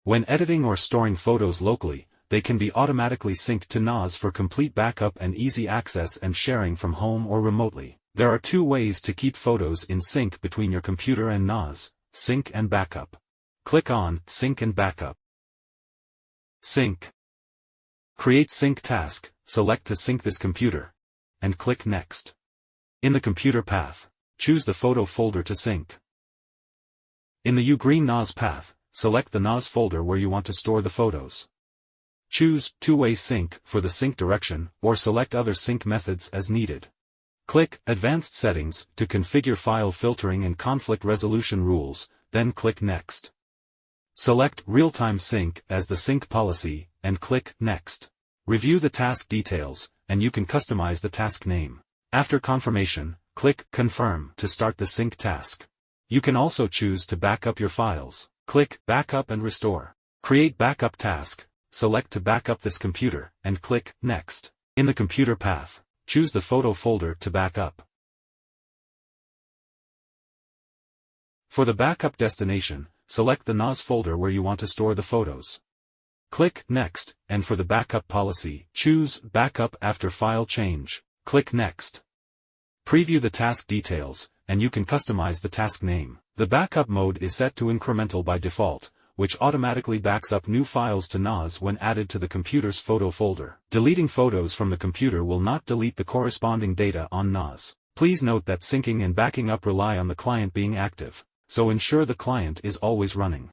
When editing or storing photos locally, they can be automatically synced to NAS for complete backup and easy access and sharing from home or remotely. There are two ways to keep photos in sync between your computer and NAS: sync and backup. Click on Sync and Backup. Sync. Create sync task, select to sync this computer, and click Next. In the computer path, choose the photo folder to sync. In the UGREEN NAS path, select the NAS folder where you want to store the photos. Choose Two-Way Sync for the sync direction, or select other sync methods as needed. Click Advanced Settings to configure file filtering and conflict resolution rules, then click Next. Select Real-Time Sync as the sync policy, and click Next. Review the task details, and you can customize the task name. After confirmation, click Confirm to start the sync task. You can also choose to back up your files. Click Backup and Restore. Create Backup Task, select to back up this computer, and click Next. In the computer path, choose the photo folder to back up. For the backup destination, select the NAS folder where you want to store the photos. Click Next, and for the backup policy, choose Backup After File Change. Click Next. Preview the task details, and you can customize the task name. The backup mode is set to incremental by default, which automatically backs up new files to NAS when added to the computer's photo folder. Deleting photos from the computer will not delete the corresponding data on NAS. Please note that syncing and backing up rely on the client being active, so ensure the client is always running.